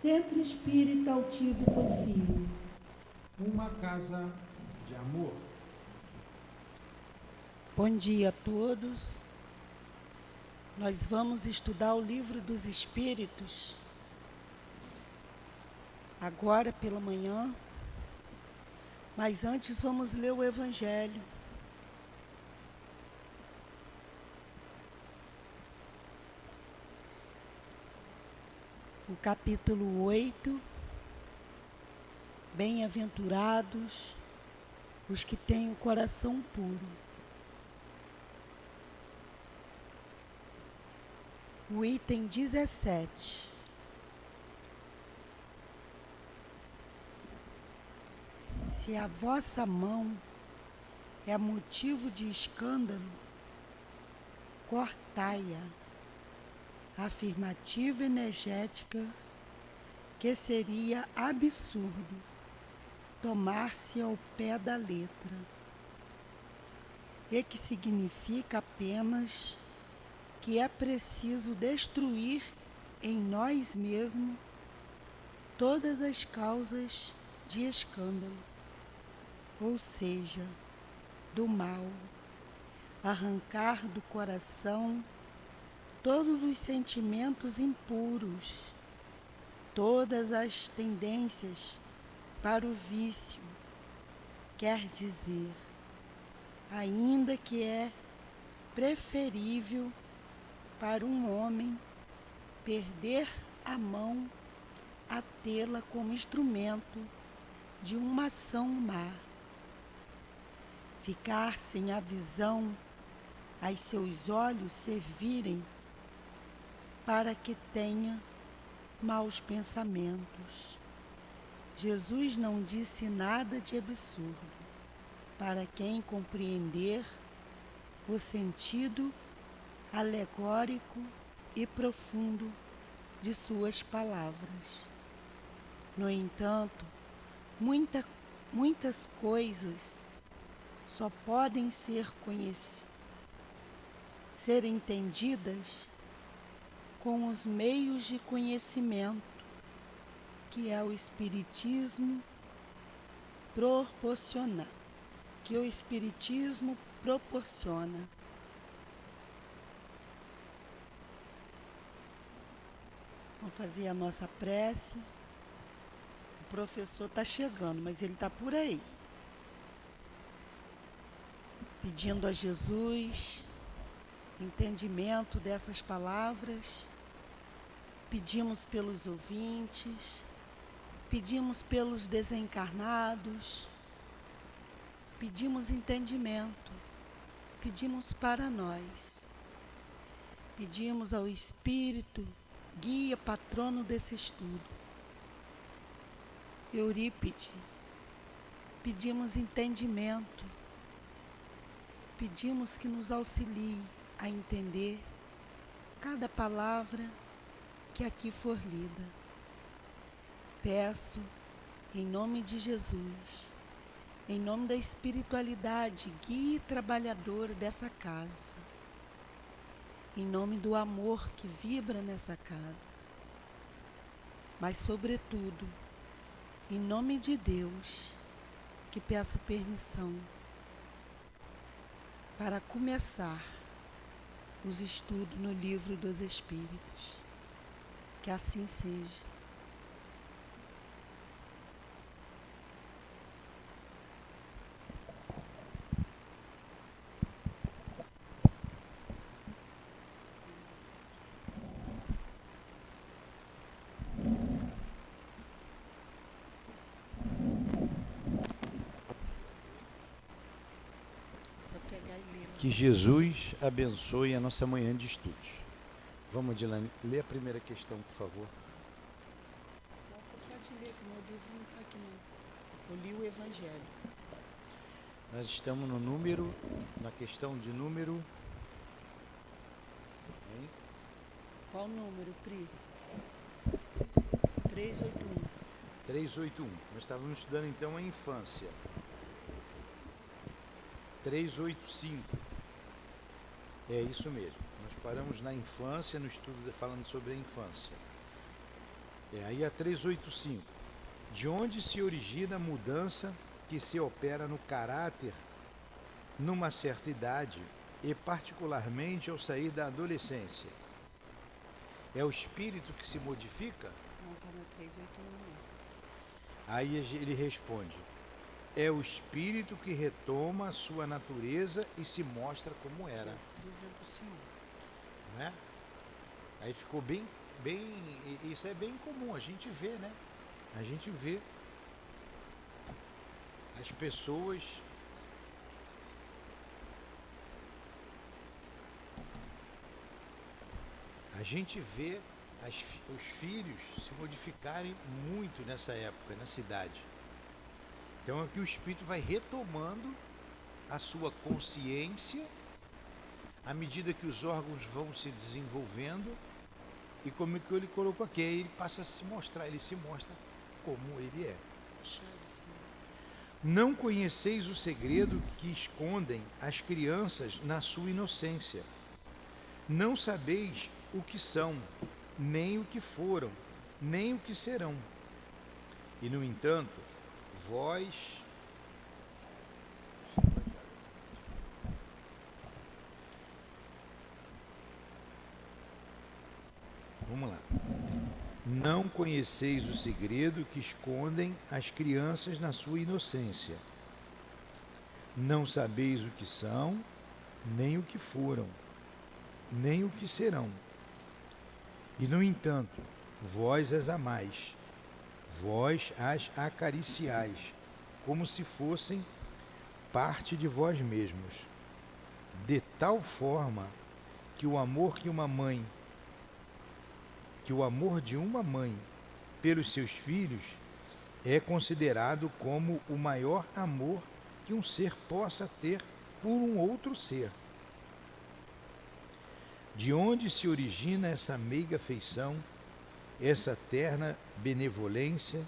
Centro Espírita Altivo Porfírio. Uma casa de amor. Bom dia a todos. Nós vamos estudar o Livro dos Espíritos agora pela manhã, mas antes vamos ler o Evangelho. O capítulo 8, Bem-aventurados os que têm o coração puro. O item 17. Se a vossa mão é motivo de escândalo, cortai-a. Afirmativa energética que seria absurdo tomar-se ao pé da letra, e que significa apenas que é preciso destruir em nós mesmos todas as causas de escândalo, ou seja, do mal, arrancar do coração todos os sentimentos impuros, todas as tendências para o vício, quer dizer, ainda que é preferível para um homem perder a mão a tê-la como instrumento de uma ação má, ficar sem a visão, aos seus olhos servirem para que tenha maus pensamentos. Jesus não disse nada de absurdo para quem compreender o sentido alegórico e profundo de suas palavras. No entanto, muitas coisas só podem ser entendidas com os meios de conhecimento que é o Espiritismo proporciona. Vamos fazer a nossa prece. O professor está chegando, mas ele está por aí. Pedindo a Jesus entendimento dessas palavras. Pedimos pelos ouvintes, pedimos pelos desencarnados, pedimos entendimento, pedimos para nós, pedimos ao Espírito, guia, patrono desse estudo, Eurípide, pedimos entendimento, pedimos que nos auxilie a entender cada palavra que aqui for lida. Peço, em nome de Jesus, em nome da espiritualidade, guia e trabalhadora dessa casa, em nome do amor que vibra nessa casa, mas, sobretudo, em nome de Deus, que peço permissão para começar os estudos no Livro dos Espíritos. Que assim seja. Que Jesus abençoe a nossa manhã de estudos. Vamos, Dilane, lê a primeira questão, por favor. Você pode ler, que meu livro não está aqui não. Eu li o Evangelho. Nós estamos na questão de número... Hein? Qual número, Pri? 381. 381. Nós estávamos estudando então a infância. 385. É isso mesmo. Nós paramos na infância, no estudo falando sobre a infância. Aí a 385. De onde se origina a mudança que se opera no caráter numa certa idade e particularmente ao sair da adolescência? É o espírito que se modifica? Não, está na 389. Aí ele responde: é o espírito que retoma a sua natureza e se mostra como era. Né? Aí ficou bem, isso é bem comum, a gente vê, né? A gente vê as pessoas os filhos se modificarem muito nessa época, nessa idade. Então aqui o espírito vai retomando a sua consciência à medida que os órgãos vão se desenvolvendo, e como que ele colocou aqui, aí ele passa a se mostrar, ele se mostra como ele é. Não conheceis o segredo que escondem as crianças na sua inocência. Não sabeis o que são, nem o que foram, nem o que serão. E, no entanto, vós vamos lá. Não conheceis o segredo que escondem as crianças na sua inocência. Não sabeis o que são, nem o que foram, nem o que serão. E, no entanto, vós as amais, vós as acariciais, como se fossem parte de vós mesmos, de tal forma que o amor de uma mãe pelos seus filhos é considerado como o maior amor que um ser possa ter por um outro ser. De onde se origina essa meiga afeição, essa terna benevolência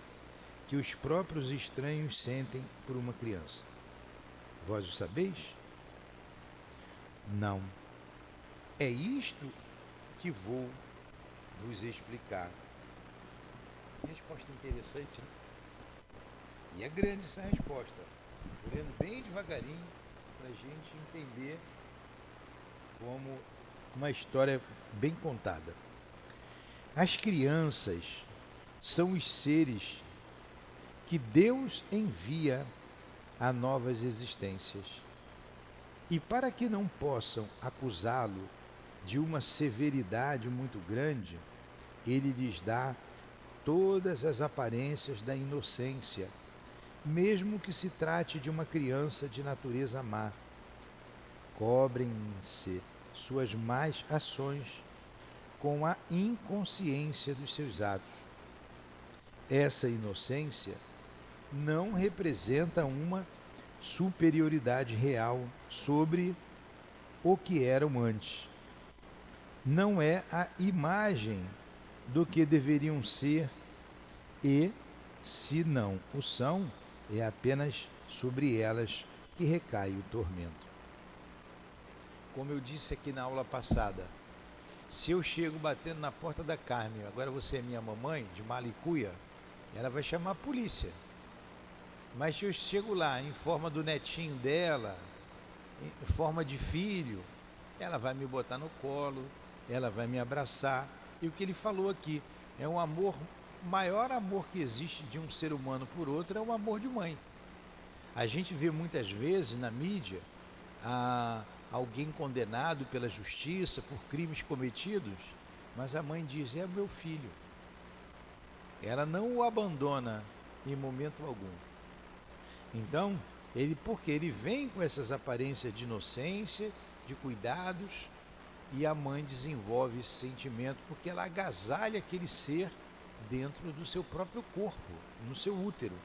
que os próprios estranhos sentem por uma criança? Vós o sabeis? Não. É isto que vou vos explicar. Que resposta interessante, né? E é grande essa resposta. Estou lendo bem devagarinho para a gente entender como uma história bem contada. As crianças são os seres que Deus envia a novas existências. E para que não possam acusá-lo de uma severidade muito grande, ele lhes dá todas as aparências da inocência, mesmo que se trate de uma criança de natureza má. Cobrem-se suas más ações com a inconsciência dos seus atos. Essa inocência não representa uma superioridade real sobre o que eram antes. Não é a imagem do que deveriam ser e, se não o são, é apenas sobre elas que recai o tormento. Como eu disse aqui na aula passada, se eu chego batendo na porta da Carmen, agora você é minha mamãe, de Malicuia, ela vai chamar a polícia. Mas se eu chego lá em forma do netinho dela, em forma de filho, ela vai me botar no colo, ela vai me abraçar. E o que ele falou aqui é um amor, o maior amor que existe de um ser humano por outro é o amor de mãe. A gente vê muitas vezes na mídia alguém condenado pela justiça por crimes cometidos, mas a mãe diz: é meu filho. Ela não o abandona em momento algum. Então, porque ele vem com essas aparências de inocência, de cuidados, e a mãe desenvolve esse sentimento porque ela agasalha aquele ser dentro do seu próprio corpo, no seu útero.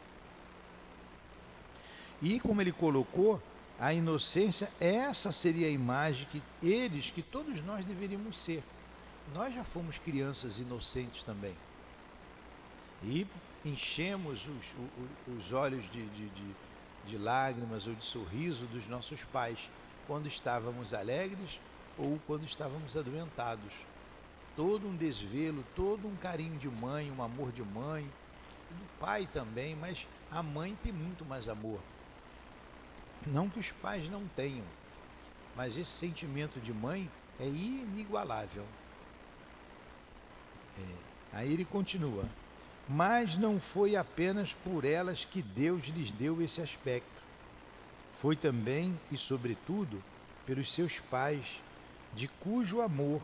E como ele colocou, a inocência, essa seria a imagem que todos nós deveríamos ser. Nós já fomos crianças inocentes também. E enchemos os olhos de lágrimas ou de sorriso dos nossos pais quando estávamos alegres ou quando estávamos adoentados. todo um desvelo, todo um carinho de mãe, um amor de mãe, do pai também, mas a mãe tem muito mais amor. Não que os pais não tenham, mas esse sentimento de mãe é inigualável. Aí ele continua: mas não foi apenas por elas que Deus lhes deu esse aspecto. Foi também e sobretudo pelos seus pais, de cujo amor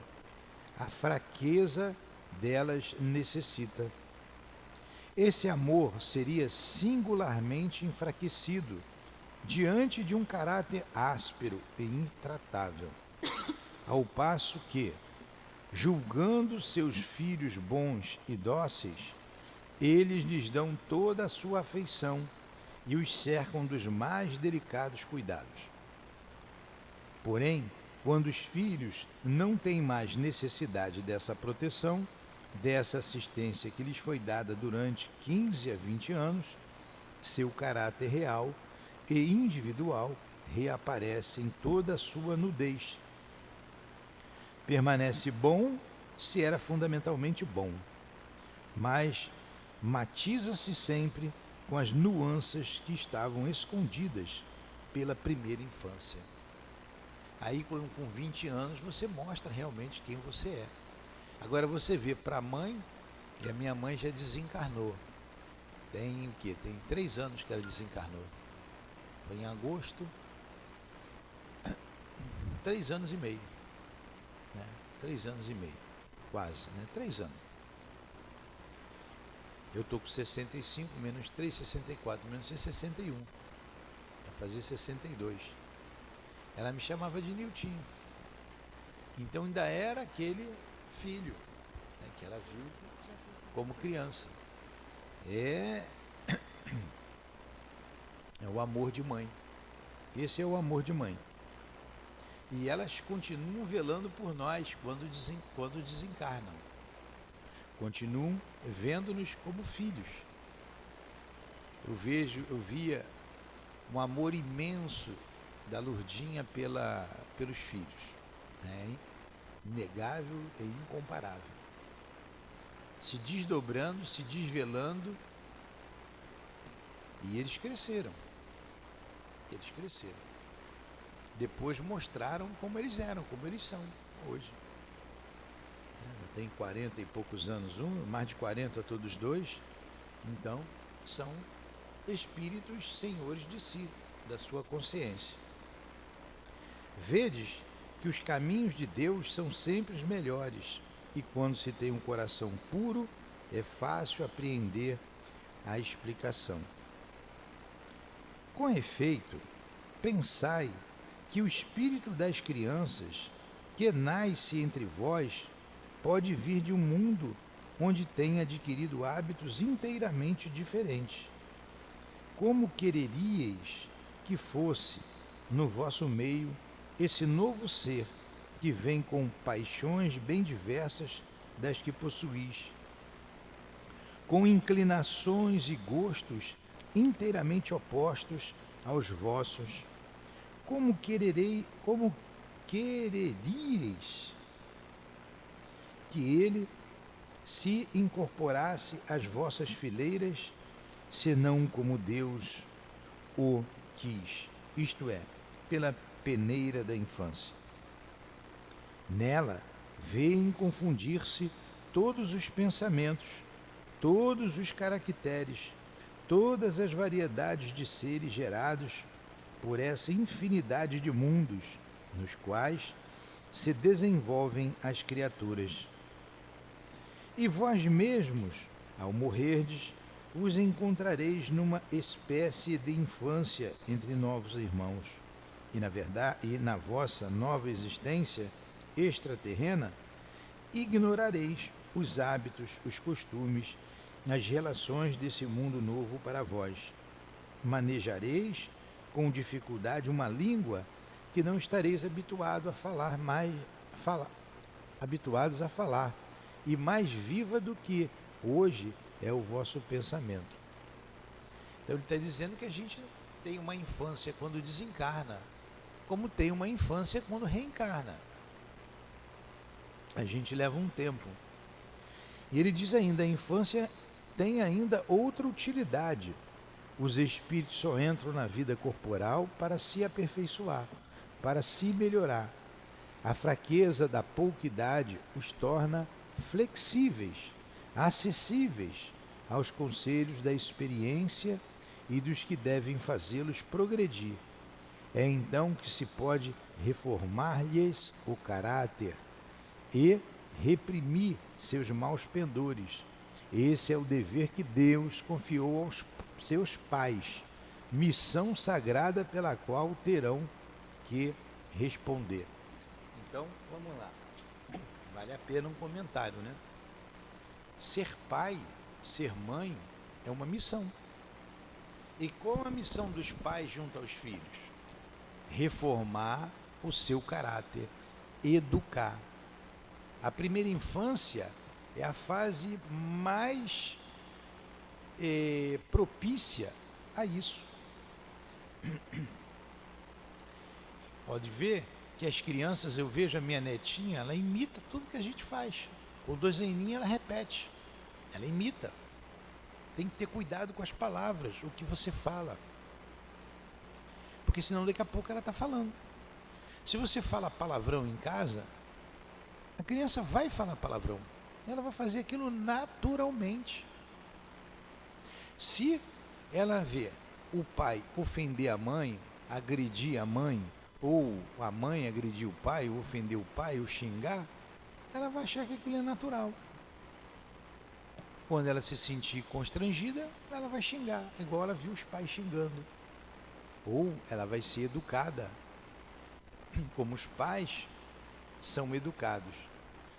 a fraqueza delas necessita. Esse amor seria singularmente enfraquecido diante de um caráter áspero e intratável, ao passo que, julgando seus filhos bons e dóceis, eles lhes dão toda a sua afeição e os cercam dos mais delicados cuidados. Porém, quando os filhos não têm mais necessidade dessa proteção, dessa assistência que lhes foi dada durante 15 a 20 anos, seu caráter real e individual reaparece em toda a sua nudez. Permanece bom se era fundamentalmente bom, mas matiza-se sempre com as nuances que estavam escondidas pela primeira infância. Aí, com 20 anos, você mostra realmente quem você é. Agora, você vê para a mãe, e a minha mãe já desencarnou. Tem o quê? Tem 3 anos que ela desencarnou. Foi em agosto. 3 anos e meio. Né? 3 anos e meio. Quase, né? 3 anos. Eu estou com 65, menos 3, 64, menos 6, 61. Vai fazer 62. Ela me chamava de Niltinho. Então ainda era aquele filho, né, que ela viu como criança. É o amor de mãe. Esse é o amor de mãe. E elas continuam velando por nós quando desencarnam. Continuam vendo-nos como filhos. Eu via um amor imenso da Lurdinha pelos filhos, né? Inegável e incomparável. Se desdobrando, se desvelando, e eles cresceram. Depois mostraram como eles eram, como eles são hoje. Tem 40 e poucos anos mais de 40 todos dois, então são espíritos senhores de si, da sua consciência. Vedes que os caminhos de Deus são sempre os melhores, e quando se tem um coração puro, é fácil apreender a explicação. Com efeito, pensai que o espírito das crianças, que nasce entre vós, pode vir de um mundo onde tem adquirido hábitos inteiramente diferentes. Como quereríeis que fosse, no vosso meio, esse novo ser que vem com paixões bem diversas das que possuís, com inclinações e gostos inteiramente opostos aos vossos? Como quereríeis que ele se incorporasse às vossas fileiras, senão como Deus o quis, isto é, pela peneira da infância? Nela veem confundir-se todos os pensamentos, todos os caracteres, todas as variedades de seres gerados por essa infinidade de mundos nos quais se desenvolvem as criaturas. E vós mesmos, ao morrerdes, vos encontrareis numa espécie de infância entre novos irmãos. E na verdade, e na vossa nova existência extraterrena, ignorareis os hábitos, os costumes, as relações desse mundo novo para vós. Manejareis com dificuldade uma língua que não estareis habituados a falar, e mais viva do que hoje é o vosso pensamento. Então ele está dizendo que a gente tem uma infância quando desencarna, como tem uma infância quando reencarna. A gente leva um tempo. E ele diz ainda, a infância tem ainda outra utilidade. Os espíritos só entram na vida corporal para se aperfeiçoar, para se melhorar. A fraqueza da pouca idade os torna flexíveis, acessíveis aos conselhos da experiência e dos que devem fazê-los progredir. É então que se pode reformar-lhes o caráter e reprimir seus maus pendores. Esse é o dever que Deus confiou aos seus pais, missão sagrada pela qual terão que responder. Então, vamos lá. Vale a pena um comentário, né? Ser pai, ser mãe, é uma missão. E qual a missão dos pais junto aos filhos? Reformar o seu caráter, educar. A primeira infância é a fase mais propícia a isso. Pode ver que as crianças, eu vejo a minha netinha, ela imita tudo que a gente faz. Com 2 aninhos ela repete, ela imita. Tem que ter cuidado com as palavras, o que você fala. Porque senão daqui a pouco ela está falando. Se você fala palavrão em casa, a criança vai falar palavrão. Ela vai fazer aquilo naturalmente. Se ela vê o pai ofender a mãe, agredir a mãe, ou a mãe agredir o pai, ou ofender o pai, ou xingar, ela vai achar que aquilo é natural. Quando ela se sentir constrangida, ela vai xingar, igual ela viu os pais xingando. Ou ela vai ser educada, como os pais são educados.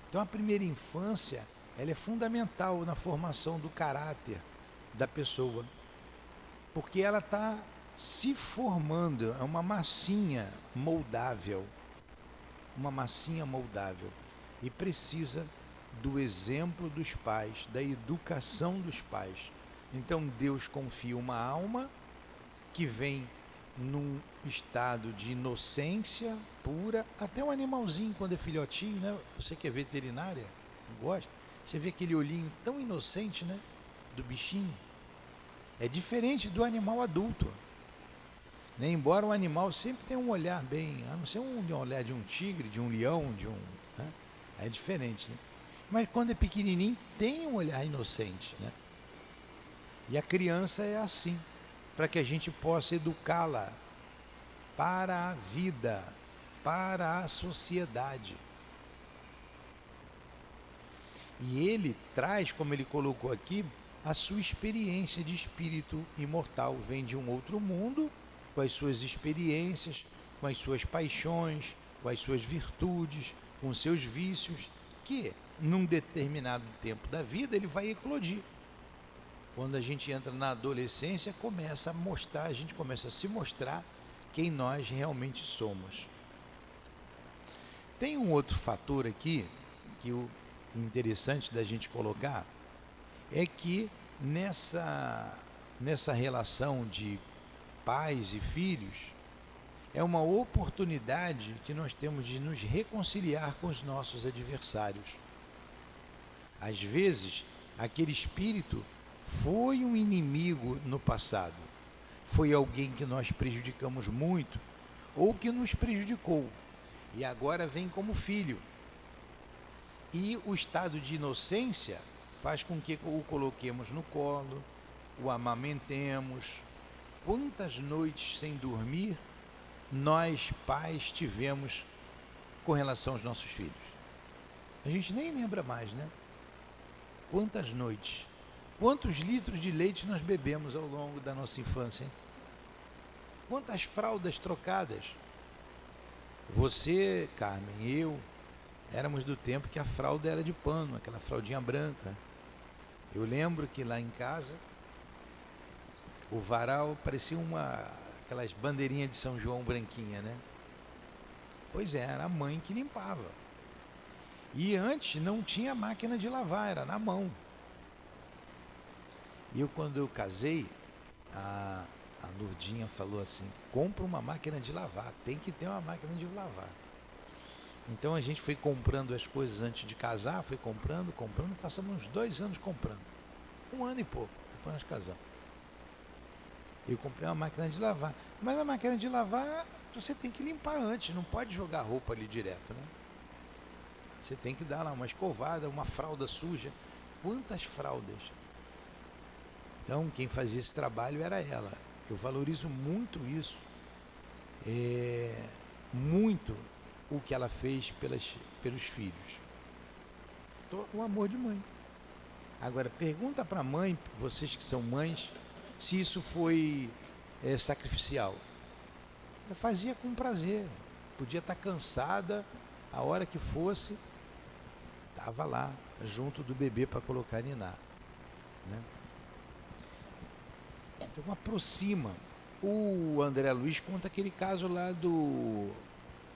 Então a primeira infância, ela é fundamental na formação do caráter da pessoa, porque ela está se formando, é uma massinha moldável, e precisa do exemplo dos pais, da educação dos pais. Então Deus confia uma alma que vem num estado de inocência pura, até um animalzinho quando é filhotinho, né? Você que é veterinária, gosta, você vê aquele olhinho tão inocente, né? Do bichinho. É diferente do animal adulto, né? Embora o animal sempre tenha um olhar bem, a não ser um olhar de um tigre, de um leão, né? É diferente, né? Mas quando é pequenininho tem um olhar inocente, né? E a criança é assim, para que a gente possa educá-la para a vida, para a sociedade. E ele traz, como ele colocou aqui, a sua experiência de espírito imortal. Vem de um outro mundo, com as suas experiências, com as suas paixões, com as suas virtudes, com os seus vícios, que num determinado tempo da vida ele vai eclodir. Quando a gente entra na adolescência, a gente começa a se mostrar quem nós realmente somos. Tem um outro fator aqui, que o interessante da gente colocar, é que nessa relação de pais e filhos, é uma oportunidade que nós temos de nos reconciliar com os nossos adversários. Às vezes, aquele espírito foi um inimigo no passado, foi alguém que nós prejudicamos muito ou que nos prejudicou e agora vem como filho. E o estado de inocência faz com que o coloquemos no colo, o amamentemos. Quantas noites sem dormir nós pais tivemos com relação aos nossos filhos? A gente nem lembra mais, né? Quantas noites? Quantos litros de leite nós bebemos ao longo da nossa infância, hein? Quantas fraldas trocadas? Você, Carmen, eu, éramos do tempo que a fralda era de pano, aquela fraldinha branca. Eu lembro que lá em casa, o varal parecia aquelas bandeirinhas de São João branquinha, né? Pois é, era a mãe que limpava. E antes não tinha máquina de lavar, era na mão. E quando eu casei, a Lourdinha falou assim, compra uma máquina de lavar, tem que ter uma máquina de lavar. Então a gente foi comprando as coisas antes de casar, foi comprando, passamos uns 2 anos comprando. 1 ano e pouco, depois nós casamos. Eu comprei uma máquina de lavar. Mas a máquina de lavar, você tem que limpar antes, não pode jogar a roupa ali direto, né? Você tem que dar lá uma escovada, uma fralda suja. Quantas fraldas? Então, quem fazia esse trabalho era ela. Eu valorizo muito isso. Muito o que ela fez pelos filhos. O amor de mãe. Agora, pergunta para a mãe, vocês que são mães, se isso foi sacrificial. Eu fazia com prazer. Podia estar cansada, a hora que fosse, estava lá, junto do bebê para colocar ninar. Né? Então aproxima. O André Luiz conta aquele caso lá do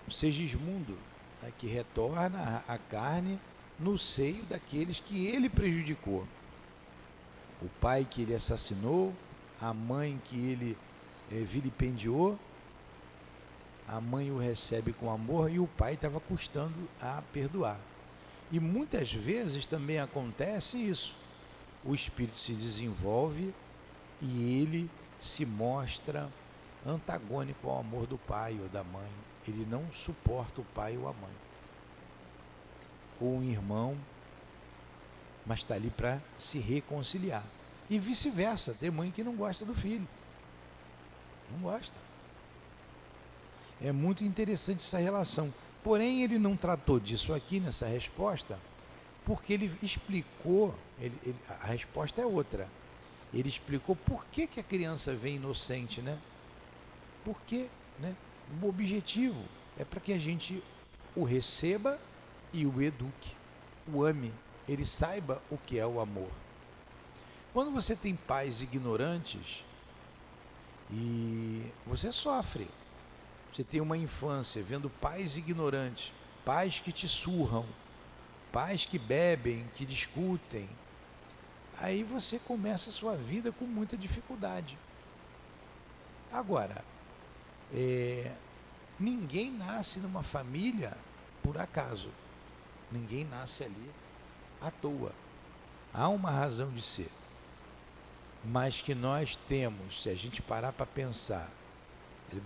Segismundo, né, que retorna a carne no seio daqueles que ele prejudicou. O pai que ele assassinou, a mãe que ele vilipendiou, a mãe o recebe com amor e o pai estava custando a perdoar. E muitas vezes também acontece isso. O espírito se desenvolve e ele se mostra antagônico ao amor do pai ou da mãe. Ele não suporta o pai ou a mãe. Ou um irmão, mas está ali para se reconciliar. E vice-versa, tem mãe que não gosta do filho. Não gosta. É muito interessante essa relação. Porém, ele não tratou disso aqui nessa resposta, porque ele explicou, a resposta é outra. Ele explicou por que a criança vem inocente, né? Por quê? Né? O objetivo é para que a gente o receba e o eduque, o ame, ele saiba o que é o amor. Quando você tem pais ignorantes, e você sofre. Você tem uma infância vendo pais ignorantes, pais que te surram, pais que bebem, que discutem. Aí você começa a sua vida com muita dificuldade. Agora, ninguém nasce numa família por acaso. Ninguém nasce ali à toa. Há uma razão de ser. Mas que nós temos, se a gente parar para pensar,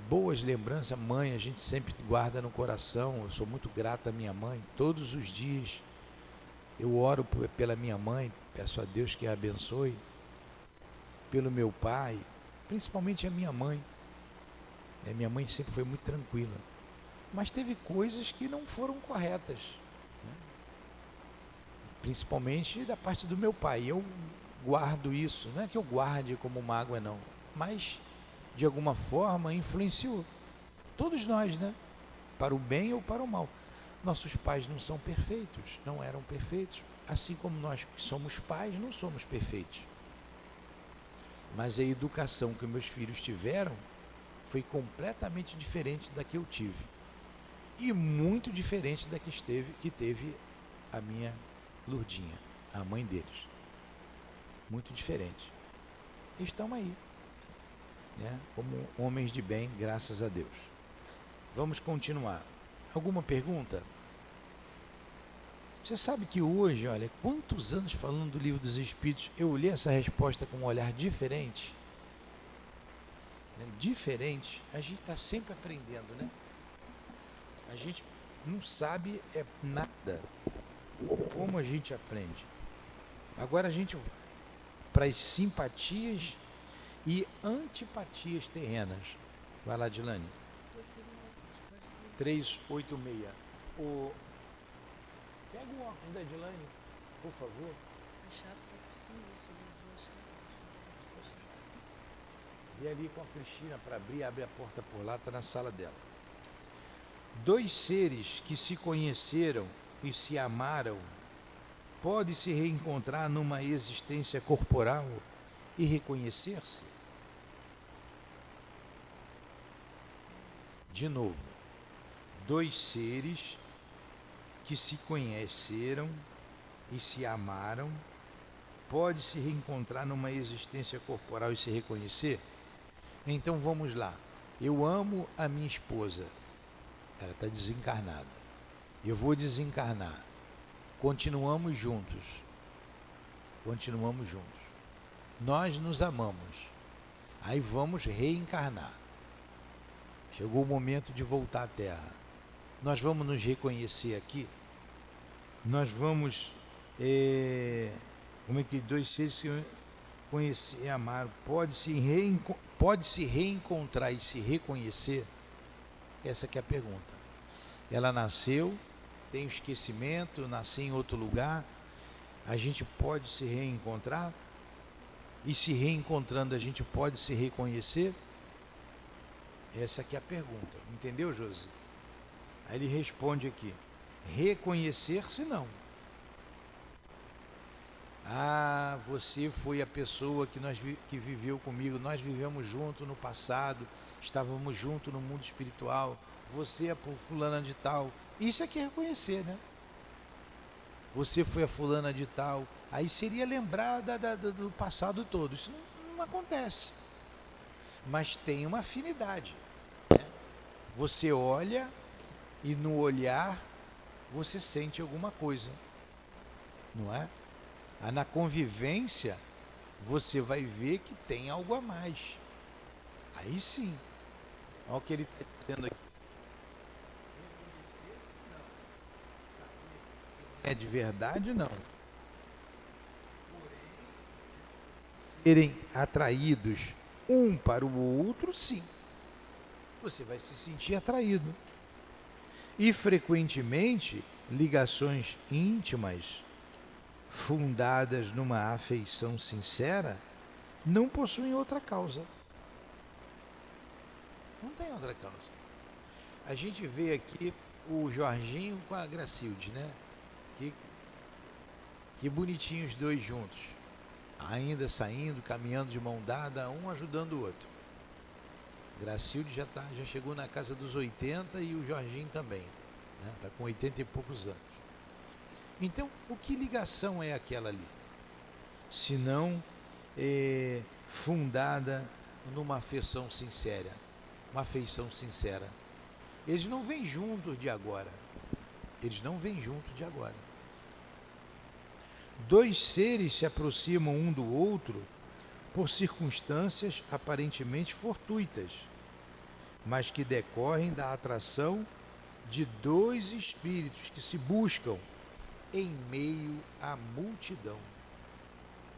boas lembranças, mãe, a gente sempre guarda no coração. Eu sou muito grato à minha mãe. Todos os dias eu oro pela minha mãe, peço a Deus que a abençoe, pelo meu pai, principalmente a minha mãe. Minha mãe sempre foi muito tranquila, mas teve coisas que não foram corretas, né? Principalmente da parte do meu pai. Eu guardo isso, não é que eu guarde como mágoa, não, mas de alguma forma influenciou todos nós, né? Para o bem ou para o mal. Nossos pais não são perfeitos, não eram perfeitos, assim como nós que somos pais não somos perfeitos. Mas a educação que meus filhos tiveram foi completamente diferente da que eu tive. E muito diferente da que teve a minha Lurdinha, a mãe deles. Muito diferente. E estão aí, né? Como homens de bem, graças a Deus. Vamos continuar. Alguma pergunta? Você sabe que hoje, olha, quantos anos falando do Livro dos Espíritos, eu olhei essa resposta com um olhar diferente. Né? Diferente. A gente está sempre aprendendo, né? A gente não sabe nada. Como a gente aprende. Agora a gente, para as simpatias e antipatias terrenas. Vai lá, Dilane. 386. Pega o óculos da Dilane, por favor. A chave está por cima, você levou a chave. E ali com a Cristina para abrir, abre a porta por lá, está na sala dela. 2 seres que se conheceram e se amaram podem se reencontrar numa existência corporal e reconhecer-se? De novo, 2 seres que se conheceram e se amaram podem se reencontrar numa existência corporal e se reconhecer? Então vamos lá. Eu amo a minha esposa. Ela está desencarnada. eu vou desencarnar. Continuamos juntos. Continuamos juntos. Nós nos amamos. Aí vamos reencarnar. Chegou o momento de voltar à Terra. Nós vamos nos reconhecer aqui. Nós vamos, como é que dois seres que conhecer e amar pode se reencontrar e se reconhecer? Essa que é a pergunta. Ela nasceu, tem o esquecimento, nasceu em outro lugar. A gente pode se reencontrar? E se reencontrando a gente pode se reconhecer? Essa que é a pergunta. Entendeu, Josi? Aí ele responde aqui: reconhecer-se não. Ah, você foi a pessoa que viveu comigo, nós vivemos junto no passado, estávamos juntos no mundo espiritual, você é a fulana de tal. Isso é que é reconhecer, né? Você foi a fulana de tal. Aí seria lembrar do passado todo. Isso não acontece. Mas tem uma afinidade, né? Você olha e no olhar você sente alguma coisa, não é? Na convivência você vai ver que tem algo a mais. Aí sim. Olha o que ele está dizendo aqui. É de verdade, não. Serem atraídos um para o outro, sim. Você vai se sentir atraído. E frequentemente, ligações íntimas, fundadas numa afeição sincera, não possuem outra causa. Não tem outra causa. A gente vê aqui o Jorginho com a Gracilde, né? Que bonitinhos os dois juntos. Ainda saindo, caminhando de mão dada, um ajudando o outro. Gracilde já chegou na casa dos 80 e o Jorginho também. Está com 80 e poucos anos. Então, o que ligação é aquela ali? Se não fundada numa afeição sincera. Uma afeição sincera. Eles não vêm juntos de agora. Eles não vêm juntos de agora. Dois seres se aproximam um do outro por circunstâncias aparentemente fortuitas, mas que decorrem da atração de dois espíritos que se buscam em meio à multidão.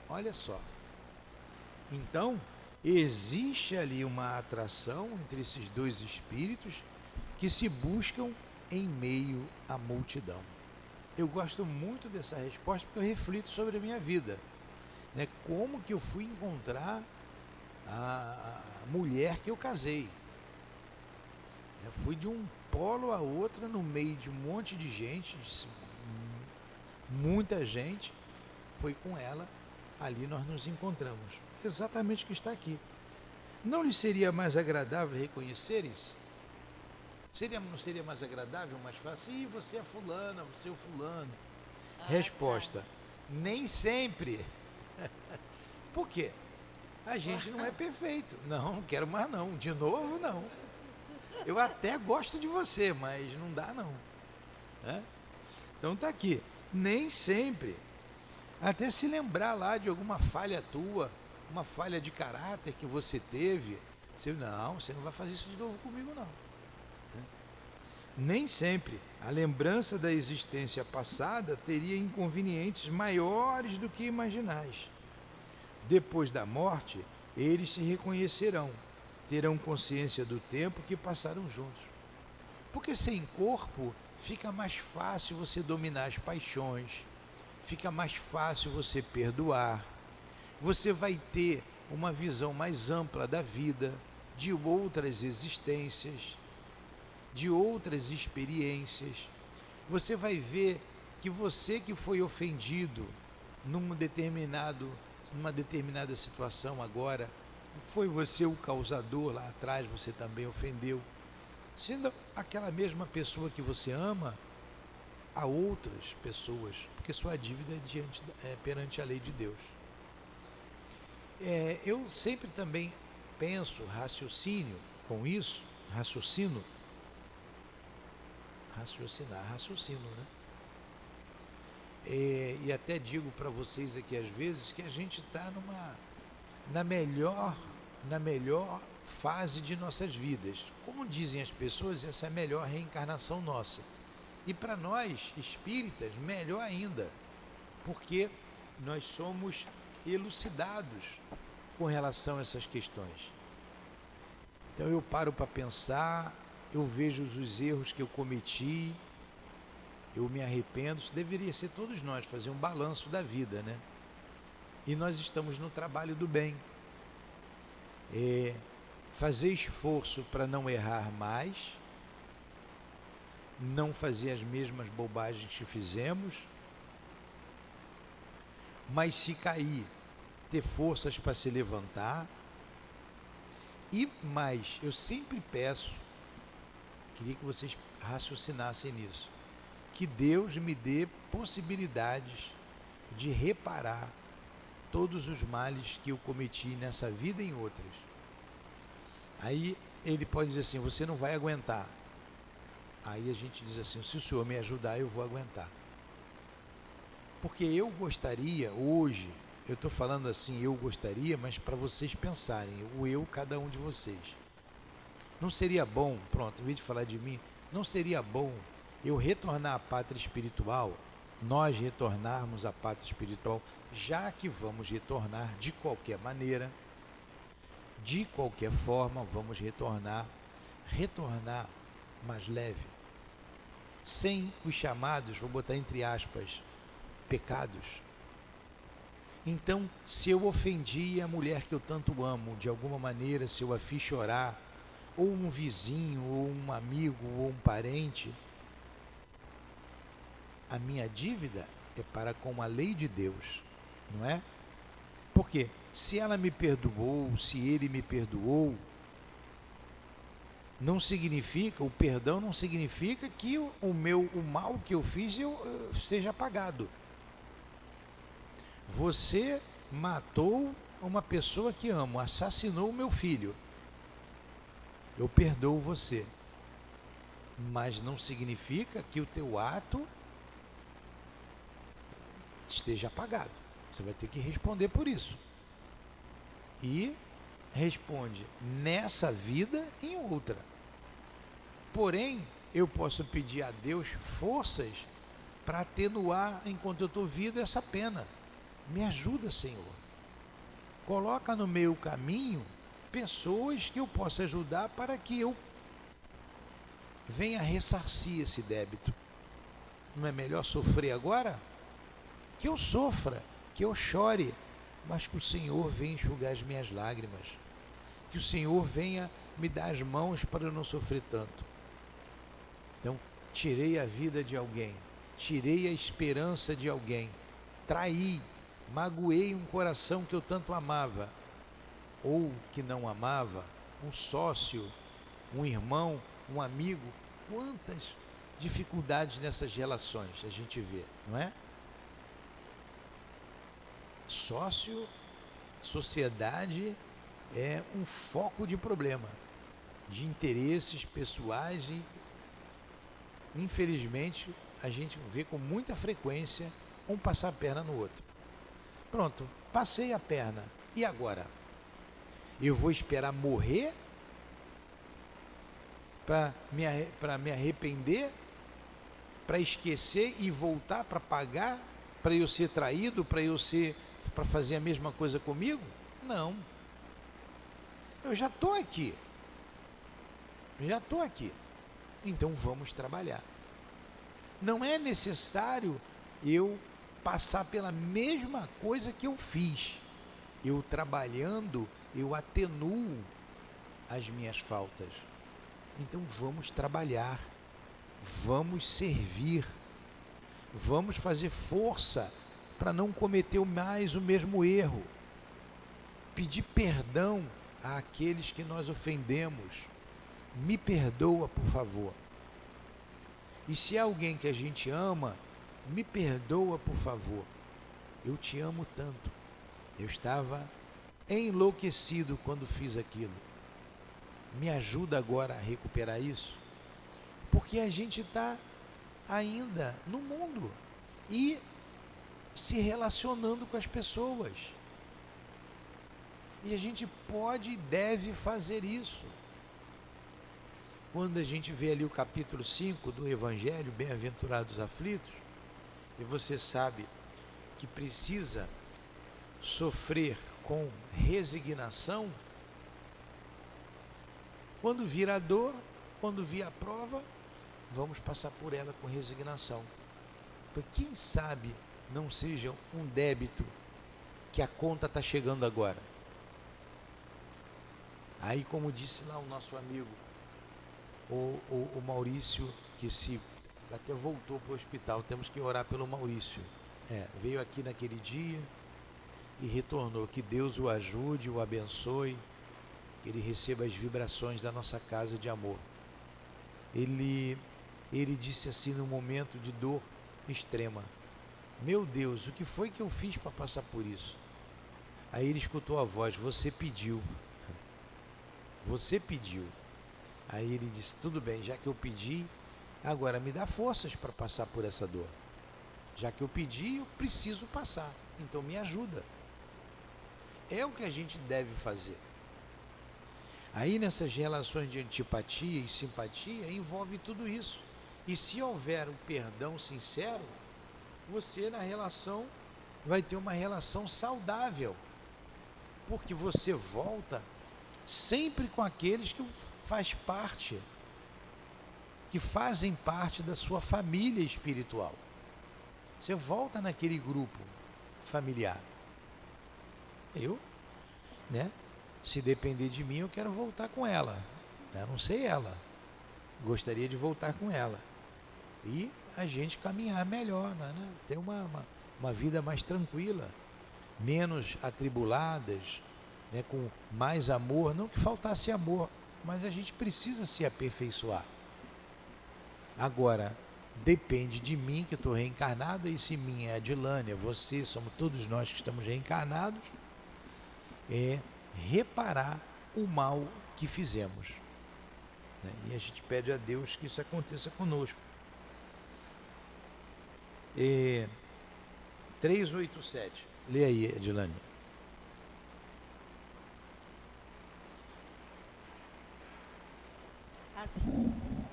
Olha só. Então, existe ali uma atração entre esses dois espíritos que se buscam em meio à multidão. Eu gosto muito dessa resposta porque eu reflito sobre a minha vida, né? Como que eu fui encontrar a mulher que eu casei. Eu fui de um polo a outro no meio de um monte de gente, muita gente. Foi com ela, ali nós nos encontramos. Exatamente o que está aqui. Não lhe seria mais agradável reconhecer isso? Não seria mais agradável, mais fácil? Ih, você é fulana, você é o fulano. Resposta: nem sempre. Por quê? A gente não é perfeito. Não quero mais não. De novo, não. Eu até gosto de você, mas não dá não. Então tá aqui. Nem sempre. Até se lembrar lá de alguma falha tua, uma falha de caráter que você teve. Você não vai fazer isso de novo comigo não. Nem sempre a lembrança da existência passada teria inconvenientes maiores do que imaginais. Depois da morte, eles se reconhecerão, terão consciência do tempo que passaram juntos. Porque sem corpo fica mais fácil você dominar as paixões, fica mais fácil você perdoar, você vai ter uma visão mais ampla da vida, de outras existências, de outras experiências. Você vai ver que você que foi ofendido numa determinada situação agora, foi você o causador lá atrás, você também ofendeu. Sendo aquela mesma pessoa que você ama a outras pessoas, porque sua dívida é perante a lei de Deus. Eu sempre também raciocino raciocínio, né? E até digo para vocês aqui às vezes que a gente está na melhor fase de nossas vidas. Como dizem as pessoas, essa é a melhor reencarnação nossa. E para nós, espíritas, melhor ainda, porque nós somos elucidados com relação a essas questões. Então eu paro para pensar, eu vejo os erros que eu cometi, eu me arrependo. Isso deveria ser todos nós, fazer um balanço da vida, né? E nós estamos no trabalho do bem. Fazer esforço para não errar mais, não fazer as mesmas bobagens que fizemos, mas se cair, ter forças para se levantar. E mais, eu sempre peço, queria que vocês raciocinassem nisso, que Deus me dê possibilidades de reparar todos os males que eu cometi nessa vida e em outras. Aí ele pode dizer assim, você não vai aguentar. Aí a gente diz assim, se o Senhor me ajudar, eu vou aguentar. Porque eu gostaria, hoje, eu estou falando assim, eu gostaria, mas para vocês pensarem, cada um de vocês. Não seria bom, pronto, em vez de falar de mim, não seria bom eu retornar à pátria espiritual, nós retornarmos à pátria espiritual, já que vamos retornar de qualquer maneira, de qualquer forma, vamos retornar mais leve, sem os chamados, vou botar entre aspas, pecados. Então, se eu ofendi a mulher que eu tanto amo, de alguma maneira, se eu a fiz chorar, ou um vizinho, ou um amigo, ou um parente, a minha dívida é para com a lei de Deus, não é? Porque se ela me perdoou, se ele me perdoou, não significa, o perdão não significa que o mal que eu fiz seja apagado. Você matou uma pessoa que amo, assassinou o meu filho. Eu perdoo você. Mas não significa que o teu ato esteja apagado. Você vai ter que responder por isso. E responde nessa vida e em outra. Porém, eu posso pedir a Deus forças para atenuar, enquanto eu estou vivo, essa pena. Me ajuda, Senhor. Coloca no meu caminho pessoas que eu possa ajudar para que eu venha ressarcir esse débito. Não é melhor sofrer agora? Que eu sofra, que eu chore, mas que o Senhor venha enxugar as minhas lágrimas. Que o Senhor venha me dar as mãos para eu não sofrer tanto. Então, tirei a vida de alguém, tirei a esperança de alguém, traí, magoei um coração que eu tanto amava, ou que não amava, um sócio, um irmão, um amigo. Quantas dificuldades nessas relações a gente vê, não é? Sócio, sociedade é um foco de problema, de interesses pessoais e, infelizmente, a gente vê com muita frequência um passar a perna no outro. Pronto, passei a perna. E agora? Eu vou esperar morrer para me arrepender, para esquecer e voltar para pagar, para eu ser traído, para fazer a mesma coisa comigo? Não. Eu já estou aqui. Então vamos trabalhar. Não é necessário eu passar pela mesma coisa que eu fiz. Eu trabalhando, eu atenuo as minhas faltas. Então vamos trabalhar, vamos servir, vamos fazer força para não cometer mais o mesmo erro. Pedir perdão àqueles que nós ofendemos. Me perdoa, por favor. E se é alguém que a gente ama, me perdoa, por favor. Eu te amo tanto. Eu estava enlouquecido quando fiz aquilo. Me ajuda agora a recuperar isso. Porque a gente está ainda no mundo e se relacionando com as pessoas. E a gente pode e deve fazer isso. Quando a gente vê ali o capítulo 5 do Evangelho, Bem-aventurados aflitos, e você sabe que precisa sofrer com resignação, quando vir a dor, quando vir a prova, vamos passar por ela com resignação. Porque quem sabe não seja um débito que a conta está chegando agora. Aí, como disse lá o nosso amigo, o Maurício, que se até voltou para o hospital, temos que orar pelo Maurício. Veio aqui naquele dia e retornou. Que Deus o ajude, o abençoe, que ele receba as vibrações da nossa casa de amor. Ele disse assim, no momento de dor extrema: meu Deus, o que foi que eu fiz para passar por isso? Aí ele escutou a voz: você pediu. Você pediu. Aí ele disse: tudo bem, já que eu pedi, agora me dá forças para passar por essa dor. Já que eu pedi, eu preciso passar, então me ajuda. É o que a gente deve fazer. Aí nessas relações de antipatia e simpatia envolve tudo isso. E se houver um perdão sincero, você na relação vai ter uma relação saudável. Porque você volta sempre com aqueles que fazem parte da sua família espiritual. Você volta naquele grupo familiar. Se depender de mim, eu quero voltar com ela. Eu não sei ela. Gostaria de voltar com ela. E a gente caminhar melhor, né? Ter uma vida mais tranquila, menos atribuladas, né? Com mais amor. Não que faltasse amor, mas a gente precisa se aperfeiçoar. Agora, depende de mim, que estou reencarnado, e se mim é a Dilânia, você, somos todos nós que estamos reencarnados, reparar o mal que fizemos. E a gente pede a Deus que isso aconteça conosco. 387. Lê aí, Edilane.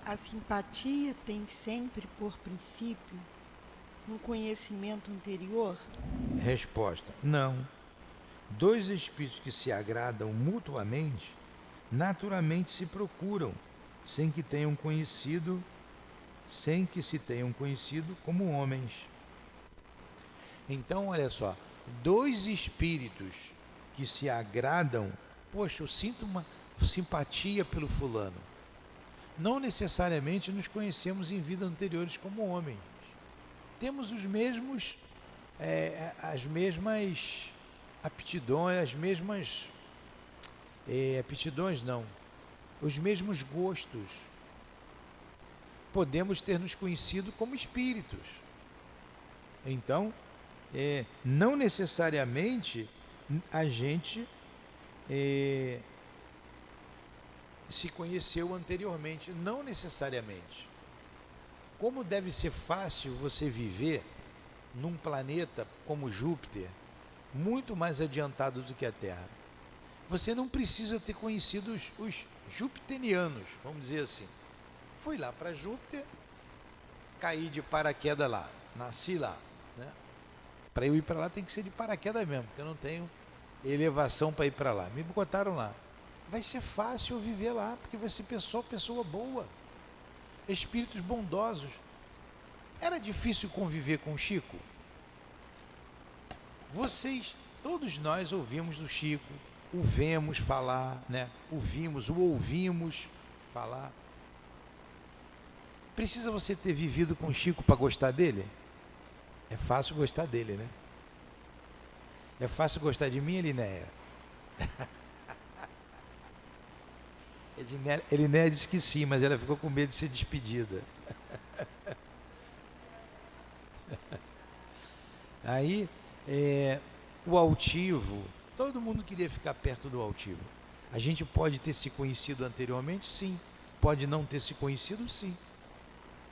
A simpatia tem sempre por princípio um conhecimento anterior? Resposta: não. Dois espíritos que se agradam mutuamente, naturalmente se procuram, sem que se tenham conhecido como homens. Então, olha só, dois espíritos que se agradam, poxa, eu sinto uma simpatia pelo fulano. Não necessariamente nos conhecemos em vidas anteriores como homens. Temos as mesmas aptidões, os mesmos gostos. Podemos ter nos conhecido como espíritos. Então, não necessariamente a gente se conheceu anteriormente, não necessariamente. Como deve ser fácil você viver num planeta como Júpiter, muito mais adiantado do que a Terra. Você não precisa ter conhecido os jupiterianos, vamos dizer assim. Fui lá para Júpiter, caí de paraquedas lá, nasci lá, né? Para eu ir para lá tem que ser de paraquedas mesmo, porque eu não tenho elevação para ir para lá. Me botaram lá. Vai ser fácil viver lá, porque vai ser pessoa boa, espíritos bondosos. Era difícil conviver com o Chico? Todos nós ouvimos do Chico, o vemos falar, né? O ouvimos falar. Precisa você ter vivido com o Chico para gostar dele? É fácil gostar dele, né? É fácil gostar de mim, Elinéia? Elinéia disse que sim, mas ela ficou com medo de ser despedida. Aí, o altivo, todo mundo queria ficar perto do altivo. A gente pode ter se conhecido anteriormente? Sim. Pode não ter se conhecido? Sim.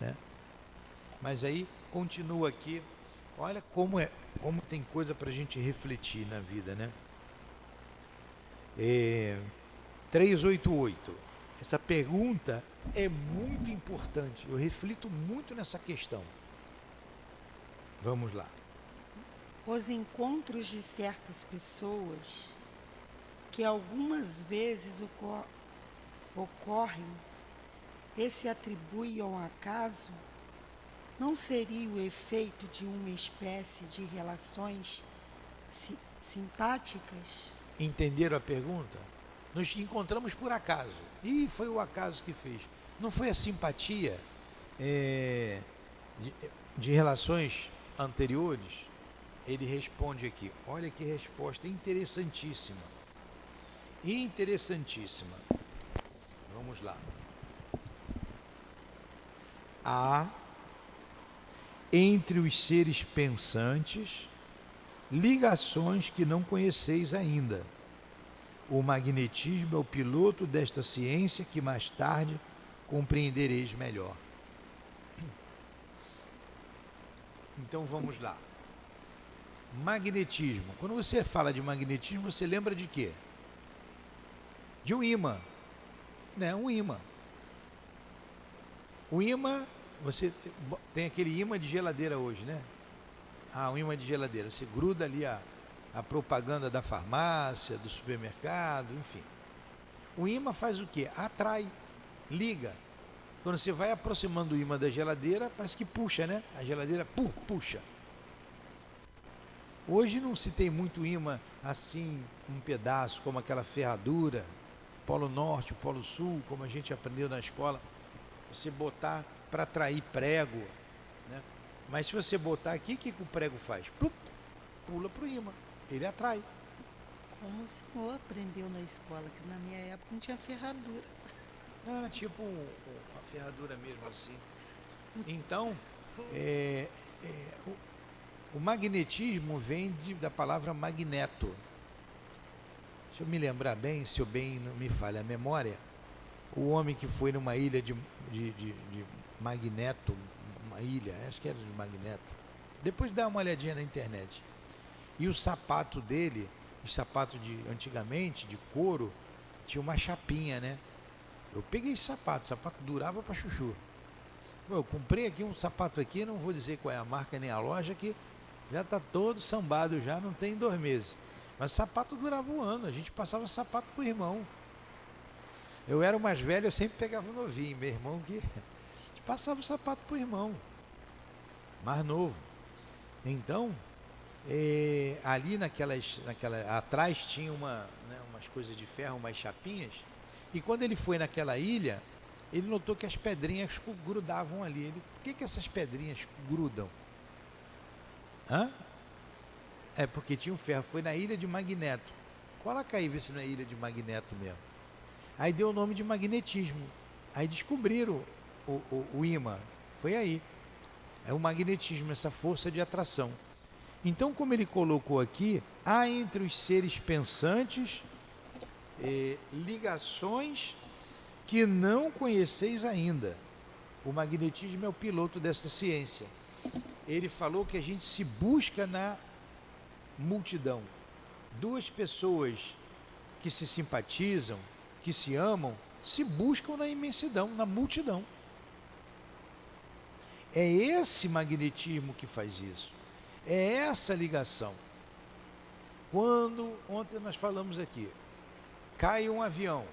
Né? Mas aí continua aqui. Olha como tem coisa para a gente refletir na vida, né? 388. Essa pergunta é muito importante. Eu reflito muito nessa questão. Vamos lá. Os encontros de certas pessoas que algumas vezes ocorrem e se atribuem ao acaso, não seria o efeito de uma espécie de relações simpáticas? Entenderam a pergunta? Nos encontramos por acaso. E foi o acaso que fez. Não foi a simpatia de relações anteriores? Ele responde aqui. Olha que resposta interessantíssima. Interessantíssima. Vamos lá. Há entre os seres pensantes ligações que não conheceis ainda. O magnetismo é o piloto desta ciência que mais tarde compreendereis melhor. Então vamos lá. Magnetismo. Quando você fala de magnetismo, você lembra de quê? De um ímã. Né? Um ímã. O ímã, você tem aquele ímã de geladeira hoje, né? Um ímã de geladeira. Você gruda ali a propaganda da farmácia, do supermercado, enfim. O ímã faz o quê? Atrai, liga. Quando você vai aproximando o ímã da geladeira, parece que puxa, né? A geladeira puxa. Hoje não se tem muito ímã assim, um pedaço, como aquela ferradura, Polo Norte, Polo Sul, como a gente aprendeu na escola. Você botar para atrair prego, né? Mas se você botar aqui, o que o prego faz? Pula para o ímã, ele atrai. Como o senhor aprendeu na escola, que na minha época não tinha ferradura. Era tipo uma ferradura mesmo assim. Então, o magnetismo vem da palavra magneto. Se eu me lembrar bem, se eu bem não me falha a memória, o homem que foi numa ilha de Magneto, uma ilha, acho que era de Magneto, depois dá uma olhadinha na internet, e o sapato dele, os sapatos de antigamente, de couro, tinha uma chapinha, né? Eu peguei esse sapato, o sapato durava para chuchu. Eu comprei aqui um sapato aqui, não vou dizer qual é a marca nem a loja, que já está todo sambado, já não tem 2 meses. Mas o sapato durava 1 ano, a gente passava sapato pro irmão. Eu era o mais velho, eu sempre pegava o novinho, meu irmão que a gente passava o sapato pro irmão, mais novo. Então, ali atrás tinha umas coisas de ferro, umas chapinhas, e quando ele foi naquela ilha, ele notou que as pedrinhas grudavam ali. Por que essas pedrinhas grudam? É porque tinha um ferro, foi na ilha de Magneto. Coloca aí, vê se não é ilha de Magneto mesmo. Aí deu o nome de magnetismo. Aí descobriram o ímã. Foi aí. É o magnetismo, essa força de atração. Então, como ele colocou aqui, há entre os seres pensantes ligações que não conheceis ainda. O magnetismo é o piloto dessa ciência. Ele falou que a gente se busca na multidão. 2 pessoas que se simpatizam, que se amam, se buscam na imensidão, na multidão. É esse magnetismo que faz isso. É essa ligação. Ontem nós falamos aqui, cai um avião,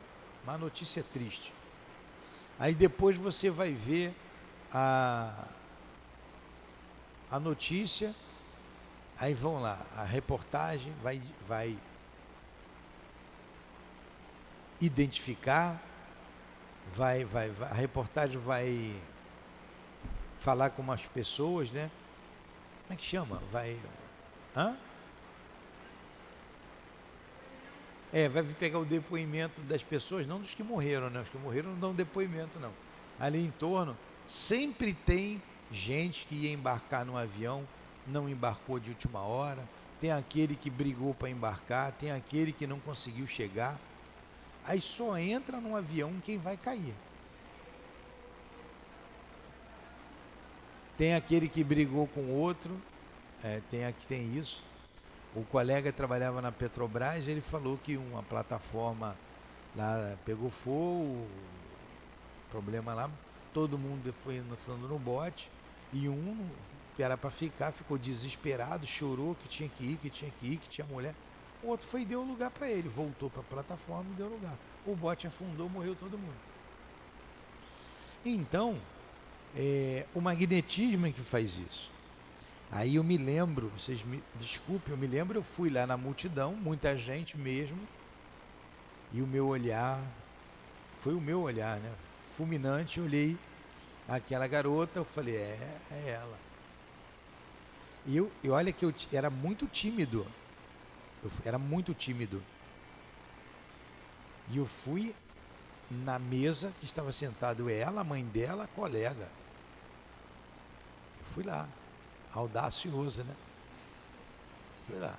uma notícia triste. Aí depois você vai ver a notícia, aí vão lá, a reportagem vai identificar, a reportagem vai falar com umas pessoas, né? Como é que chama? Vai pegar o depoimento das pessoas, não dos que morreram, né? Os que morreram não dão depoimento, não. Ali em torno, sempre tem gente que ia embarcar no avião, não embarcou de última hora, tem aquele que brigou para embarcar, tem aquele que não conseguiu chegar. Aí só entra no avião quem vai cair. Tem aquele que brigou com o outro, tem isso. O colega trabalhava na Petrobras, ele falou que uma plataforma lá pegou fogo, problema lá, todo mundo foi entrando no bote, e um que era para ficar, ficou desesperado, chorou que tinha que ir, que tinha mulher. O outro foi e deu lugar para ele, voltou para a plataforma e deu lugar. O bote afundou, morreu todo mundo. Então, o magnetismo é que faz isso. Aí eu me lembro, vocês me desculpem, eu fui lá na multidão, muita gente mesmo, e o meu olhar, foi o meu olhar, né? Fulminante, eu olhei aquela garota, eu falei, é ela. E olha que eu era muito tímido, E eu fui na mesa que estava sentado ela, a mãe dela, a colega. Eu fui lá, audacioso, né? Fui lá.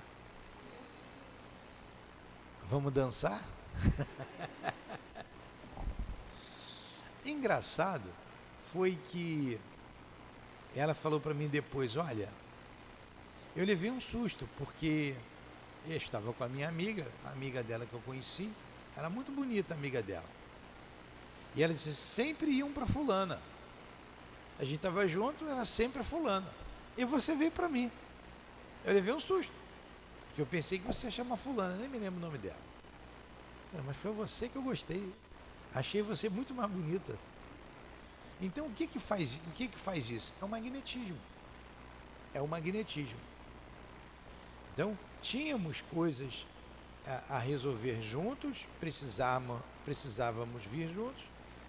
Vamos dançar? Engraçado foi que ela falou para mim depois, olha, eu levei um susto, porque eu estava com a minha amiga, a amiga dela que eu conheci, era muito bonita a amiga dela. E ela disse, sempre iam para fulana. A gente estava junto, era sempre a fulana. E você veio para mim. Eu levei um susto, porque eu pensei que você ia chamar fulana, nem me lembro o nome dela. Mas foi você que eu gostei. Achei você muito mais bonita. Então o que faz isso? É o magnetismo. É o magnetismo. Então, tínhamos coisas a resolver juntos, precisávamos vir juntos,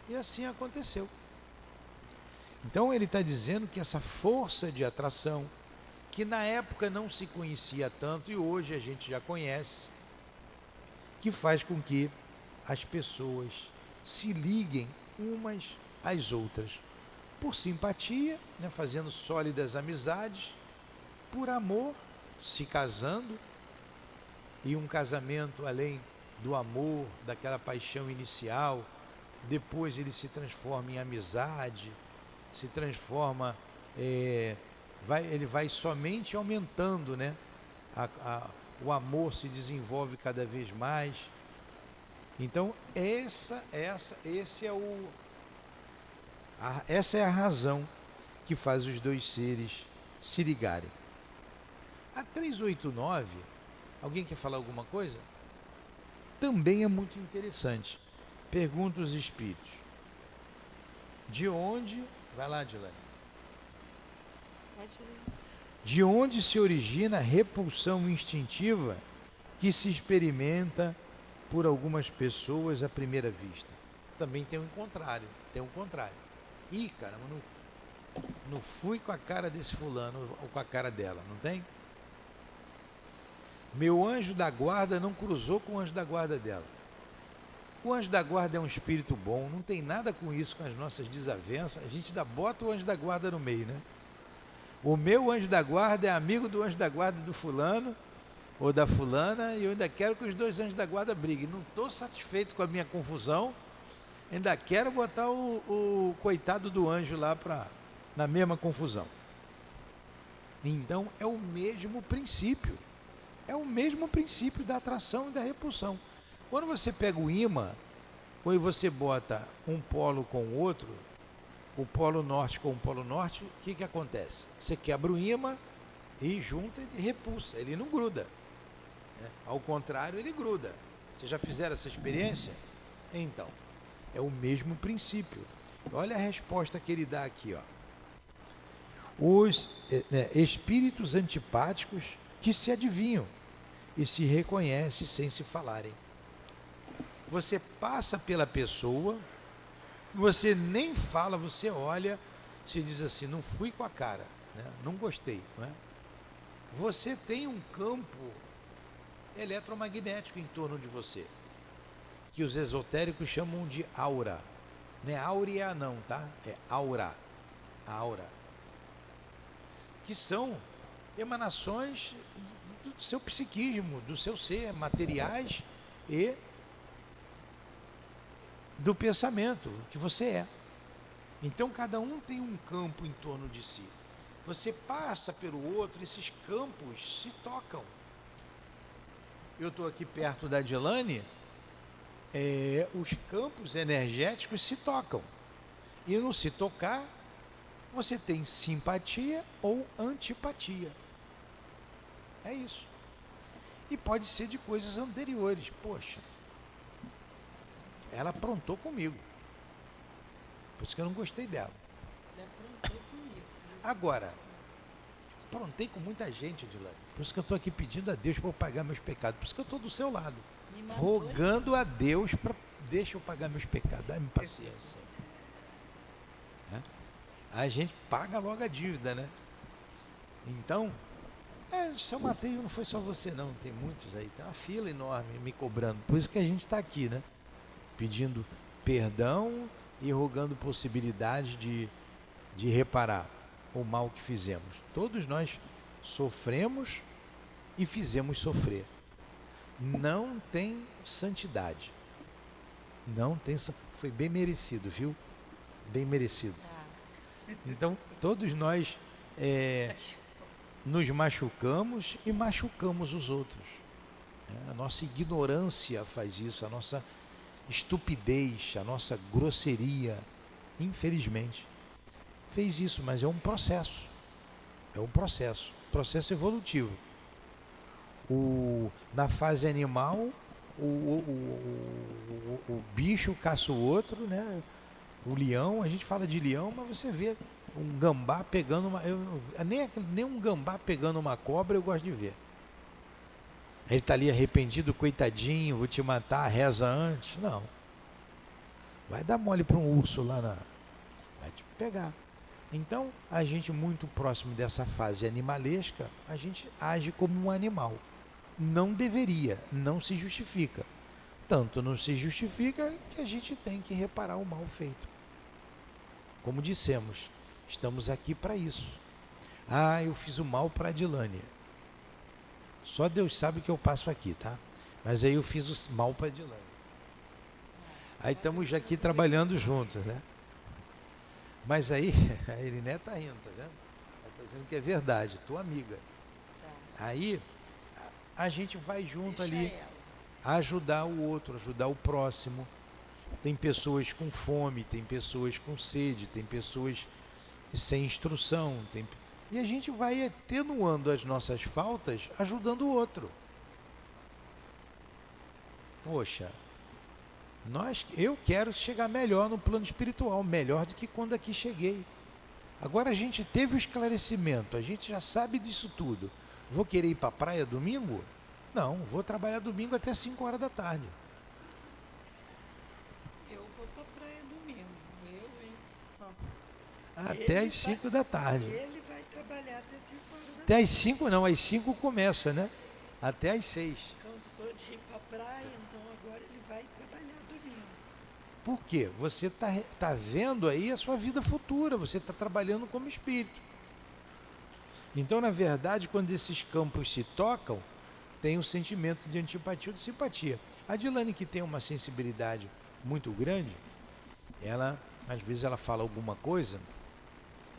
e assim aconteceu. Então ele está dizendo que essa força de atração, que na época não se conhecia tanto e hoje a gente já conhece, que faz com que as pessoas se liguem umas às outras, por simpatia, né, fazendo sólidas amizades, por amor, se casando, e um casamento além do amor, daquela paixão inicial, depois ele se transforma em amizade, se transforma, ele vai somente aumentando, né? O amor se desenvolve cada vez mais. Então essa é a razão que faz os dois seres se ligarem. A 389, alguém quer falar alguma coisa? Também é muito interessante. Pergunta os espíritos. De onde... Vai lá, Dilane. De onde se origina a repulsão instintiva que se experimenta por algumas pessoas à primeira vista? Também tem um contrário. Ih, caramba, não fui com a cara desse fulano ou com a cara dela, não tem? Meu anjo da guarda não cruzou com o anjo da guarda dela. O anjo da guarda é um espírito bom, não tem nada com isso, com as nossas desavenças. A gente ainda bota o anjo da guarda no meio, né? O meu anjo da guarda é amigo do anjo da guarda do fulano ou da fulana, e eu ainda quero que os dois anjos da guarda briguem. Não estou satisfeito com a minha confusão, ainda quero botar o coitado do anjo lá na mesma confusão. Então é o mesmo princípio. É o mesmo princípio da atração e da repulsão. Quando você pega o ímã, ou você bota um polo com o outro, o polo norte com o polo norte, o que acontece? Você quebra o ímã e junta e repulsa, ele não gruda. Né? Ao contrário, ele gruda. Vocês já fizeram essa experiência? Então, é o mesmo princípio. Olha a resposta que ele dá aqui, ó. Os espíritos antipáticos que se adivinham e se reconhecem sem se falarem. Você passa pela pessoa, você nem fala, você olha, se diz assim, não fui com a cara, né? Não gostei, não é? Você tem um campo eletromagnético em torno de você, que os esotéricos chamam de aura. Não é áurea não, tá? É aura. Aura. Que são emanações do seu psiquismo, do seu ser, materiais e do pensamento que você é. Então cada um tem um campo em torno de si. Você passa pelo outro, esses campos se tocam. Eu estou aqui perto da Adilane, os campos energéticos se tocam. E no se tocar, você tem simpatia ou antipatia. É isso. E pode ser de coisas anteriores. Poxa, ela aprontou comigo. Por isso que eu não gostei dela. Ele aprontou comigo. Agora, eu aprontei com muita gente, Adilane. Por isso que eu estou aqui pedindo a Deus para eu pagar meus pecados. Por isso que eu estou do seu lado. Rogando a Deus para deixa eu pagar meus pecados. Dá-me paciência. A gente paga logo a dívida, né? Então, se eu matei, não foi só você não, tem muitos aí, tem uma fila enorme me cobrando. Por isso que a gente está aqui, né? Pedindo perdão e rogando possibilidade de reparar o mal que fizemos. Todos nós sofremos e fizemos sofrer. Não tem santidade. Não tem, foi bem merecido, viu? Bem merecido. Então, todos nós nos machucamos e machucamos os outros. A nossa ignorância faz isso, a nossa estupidez, a nossa grosseria, infelizmente, fez isso, mas é um processo. É um processo evolutivo. Na fase animal, o bicho caça o outro, né? O leão, a gente fala de leão, mas você vê um gambá pegando nem um gambá pegando uma cobra eu gosto de ver. Ele está ali arrependido, coitadinho, vou te matar, reza antes. Não. Vai dar mole para um urso lá vai te pegar. Então, a gente muito próximo dessa fase animalesca, a gente age como um animal. Não deveria, não se justifica. Tanto não se justifica que a gente tem que reparar o mal feito. Como dissemos, estamos aqui para isso. Eu fiz o mal para a Adilane. Só Deus sabe que eu passo aqui, tá? Mas aí eu fiz o mal para a Adilane. Aí estamos aqui trabalhando juntos, né? Mas aí, a Iriné está rindo, tá vendo? Ela está dizendo que é verdade, tua amiga. Aí, a gente vai junto ali, ajudar o outro, ajudar o próximo. Tem pessoas com fome, tem pessoas com sede, tem pessoas sem instrução. E a gente vai atenuando as nossas faltas, ajudando o outro. Poxa, eu quero chegar melhor no plano espiritual, melhor do que quando aqui cheguei. Agora a gente teve o esclarecimento, a gente já sabe disso tudo. Vou querer ir para a praia domingo? Não, vou trabalhar domingo até 5 horas da tarde. Eu vou para a praia domingo. Até às 5 da tarde. Ele vai trabalhar até 5 horas da tarde. Até às 5 não, às 5 começa, né? Até às 6. Cansou de ir para a praia, então agora ele vai trabalhar domingo. Por quê? Você tá vendo aí a sua vida futura, você está trabalhando como espírito. Então, na verdade, quando esses campos se tocam, tem um sentimento de antipatia ou de simpatia. A Adilane, que tem uma sensibilidade muito grande, às vezes ela fala alguma coisa,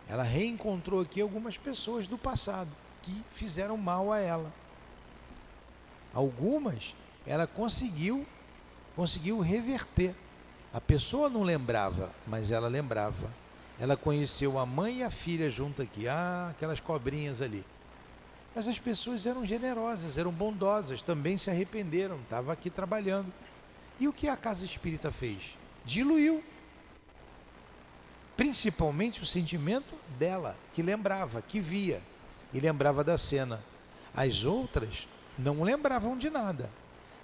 ela reencontrou aqui algumas pessoas do passado que fizeram mal a ela. Algumas ela conseguiu reverter. A pessoa não lembrava, mas ela lembrava. Ela conheceu a mãe e a filha junto aqui, aquelas cobrinhas ali. Mas as pessoas eram generosas, eram bondosas, também se arrependeram, estavam aqui trabalhando. E o que a Casa Espírita fez? Diluiu. Principalmente o sentimento dela, que lembrava, que via e lembrava da cena. As outras não lembravam de nada,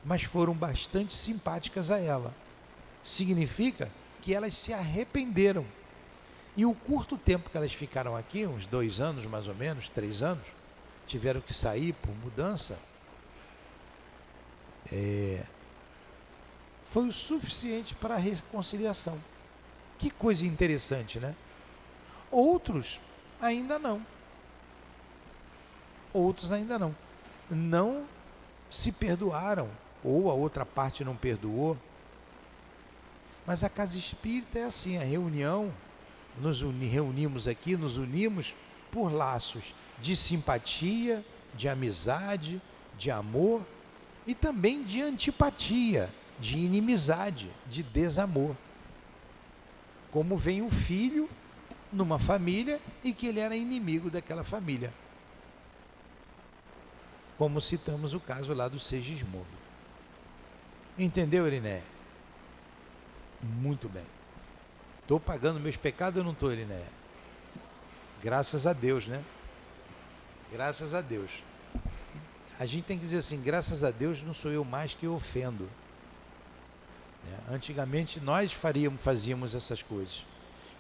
mas foram bastante simpáticas a ela. Significa que elas se arrependeram. E o curto tempo que elas ficaram aqui, uns 2 anos mais ou menos, 3 anos, tiveram que sair por mudança, foi o suficiente para a reconciliação. Que coisa interessante, né? Outros ainda não. Outros ainda não. Não se perdoaram, ou a outra parte não perdoou. Mas a Casa Espírita é assim, a reunião, reunimos aqui, nos unimos por laços de simpatia, de amizade, de amor e também de antipatia, de inimizade, de desamor. Como vem um filho numa família e que ele era inimigo daquela família. Como citamos o caso lá do Segismundo. Entendeu, Iriné? Muito bem. Estou pagando meus pecados ou não estou, Iriné? Graças a Deus, né? Graças a Deus. A gente tem que dizer assim, graças a Deus não sou eu mais que ofendo. Antigamente nós fazíamos essas coisas.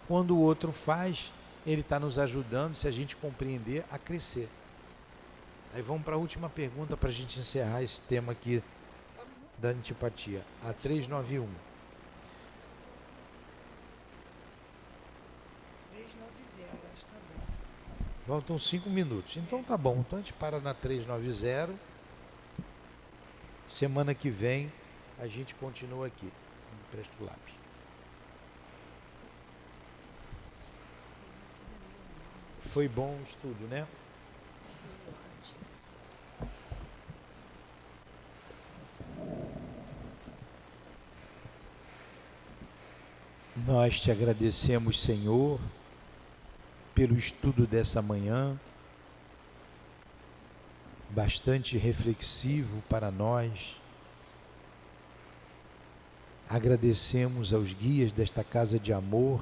Quando o outro faz, ele está nos ajudando, se a gente compreender, a crescer. Aí vamos para a última pergunta para a gente encerrar esse tema aqui da antipatia. A 391. 390, acho que tá bom. Faltam 5 minutos. Então tá bom. Então a gente para na 390. Semana que vem a gente continua aqui. Me presta o lápis. Foi bom o estudo, né? Nós te agradecemos, Senhor, pelo estudo dessa manhã, bastante reflexivo para nós. Agradecemos aos guias desta casa de amor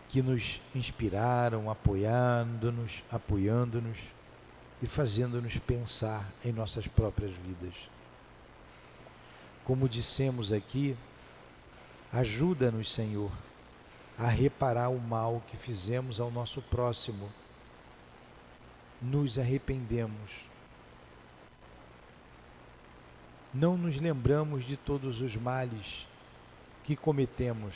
que nos inspiraram, apoiando-nos e fazendo-nos pensar em nossas próprias vidas. Como dissemos aqui, ajuda-nos, Senhor, a reparar o mal que fizemos ao nosso próximo. Nos arrependemos. Não nos lembramos de todos os males que cometemos,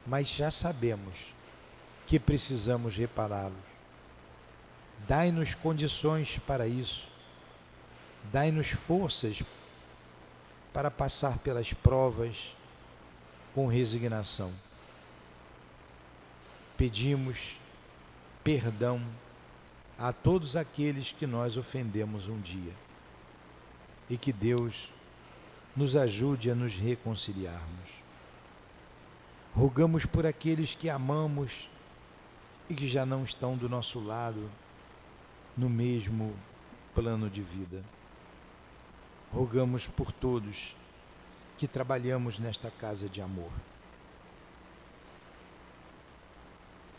mas já sabemos que precisamos repará-los. Dai-nos condições para isso. Dai-nos forças para passar pelas provas com resignação. Pedimos perdão a todos aqueles que nós ofendemos um dia e que Deus nos ajude a nos reconciliarmos. Rogamos por aqueles que amamos e que já não estão do nosso lado no mesmo plano de vida. Rogamos por todos que trabalhamos nesta casa de amor.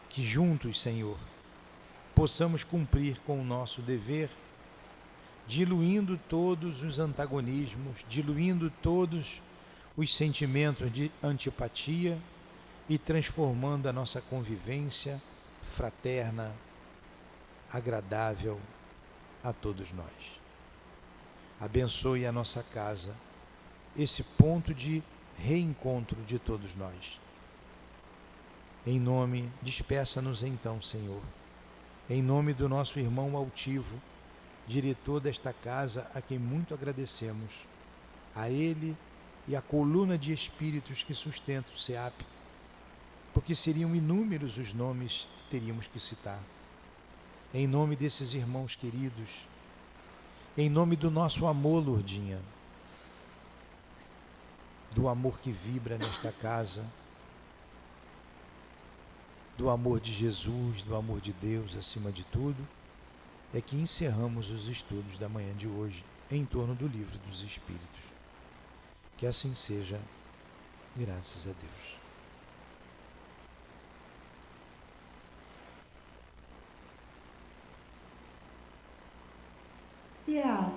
Que juntos, Senhor, possamos cumprir com o nosso dever, diluindo todos os antagonismos, diluindo todos os sentimentos de antipatia e transformando a nossa convivência fraterna, agradável a todos nós. Abençoe a nossa casa, esse ponto de reencontro de todos nós. Em nome, despeça-nos então, Senhor. Em nome do nosso irmão altivo, diretor desta casa, a quem muito agradecemos, a ele e a coluna de espíritos que sustenta o SEAP, porque seriam inúmeros os nomes que teríamos que citar. Em nome desses irmãos queridos, em nome do nosso amor, Lourdinha, do amor que vibra nesta casa, do amor de Jesus, do amor de Deus acima de tudo, é que encerramos os estudos da manhã de hoje em torno do Livro dos Espíritos. Que assim seja, graças a Deus. SEAP,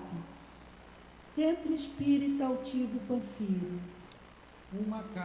Centro Espírita Altivo Panfiro. Uma